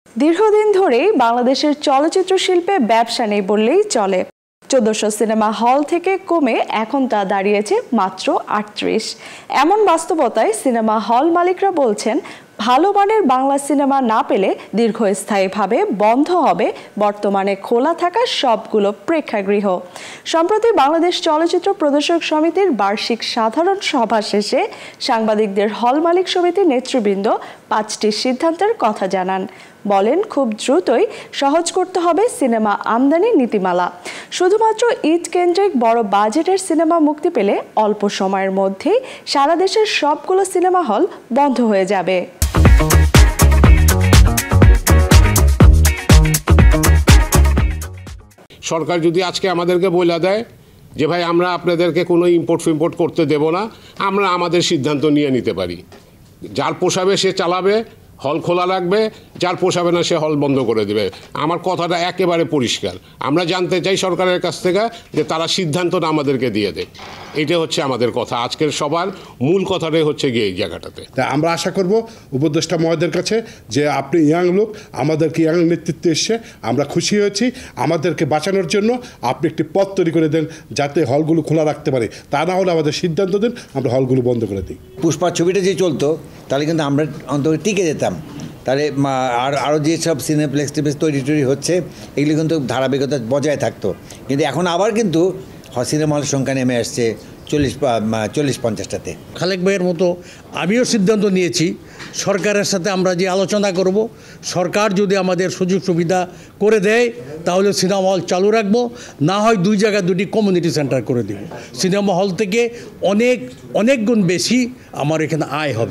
দীর্ঘদিন ধরেই বাংলাদেশের চলচ্চিত্র শিল্পে ব্যবসা নেই বললেই চলে। 1400 সিনেমা হল থেকে কমে এখন তা দাঁড়িয়েছে মাত্র 38। এমন বাস্তবতায় সিনেমা হল মালিকরা বলছেন, ভালো মানের বাংলা সিনেমা না পেলে দীর্ঘস্থায়ীভাবে বন্ধ হবে বর্তমানে খোলা থাকা সবগুলো প্রেক্ষাগৃহ। সম্প্রতি বাংলাদেশ চলচ্চিত্র প্রদর্শক সমিতির বার্ষিক সাধারণ সভা শেষে সাংবাদিকদের হল মালিক সমিতির নেতৃবৃন্দ 5টি সিদ্ধান্তের কথা জানান। বলেন, খুব দ্রুতই সহজ করতে হবে সিনেমা আমদানির নীতিমালা। শুধুমাত্র ঈদ কেন্দ্রিক বড় বাজেটের সিনেমা মুক্তি পেলে অল্প সময়ের মধ্যেই সারা দেশের সবগুলো সিনেমা হল বন্ধ হয়ে যাবে। সরকার যদি আজকে আমাদেরকে বলে দেয় যে ভাই আমরা আপনাদেরকে কোনো ইম্পোর্ট করতে দেব না, আমরা আমাদের সিদ্ধান্ত নিয়ে নিতে পারি। যার পোষাবে সে চালাবে, হল খোলা রাখবে, যার পোষাবে না সে হল বন্ধ করে দেবে। আমার কথাটা একেবারে পরিষ্কার। আমরা জানতে চাই সরকারের কাছ থেকে যে তারা সিদ্ধান্তটা আমাদেরকে দিয়ে দেয়। এটা হচ্ছে আমাদের কথা। আজকের সবার মূল কথাটাই হচ্ছে গিয়ে এই জায়গাটাতে। তা আমরা আশা করব উপদেষ্টা মহোদয়ের কাছে যে আপনি ইয়াং লোক, আমাদেরকে ইয়াং নেতৃত্বে এসে আমরা খুশি হয়েছি। আমাদেরকে বাঁচানোর জন্য আপনি একটি পথ তৈরি করে দেন যাতে হলগুলো খোলা রাখতে পারে। তা না হলে আমাদের সিদ্ধান্ত দেন, আমরা হলগুলো বন্ধ করে দিই। পুষ্পা ছবিটা যে চলতো তাহলে কিন্তু আমরা অন্তত টিকে যেতাম। তাহলে আরও যেসব সিনেপ্লেক্স তৈরি হচ্ছে এগুলি কিন্তু ধারাবাহিকতা বজায় থাকতো। কিন্তু এখন আবার কিন্তু সিনেমা হলের সংখ্যা নেমে আসছে 40-50টাতে। খালেক ভাইয়ের মতো আমিও সিদ্ধান্ত নিয়েছি, সরকারের সাথে আমরা যে আলোচনা করব, সরকার যদি আমাদের সুযোগ সুবিধা করে দেয় তাহলে সিনেমা হল চালু রাখবো, না হয় 2 জায়গায় 2টি কমিউনিটি সেন্টার করে দিব। সিনেমা হল থেকে অনেক গুণ বেশি আমার এখানে আয় হবে।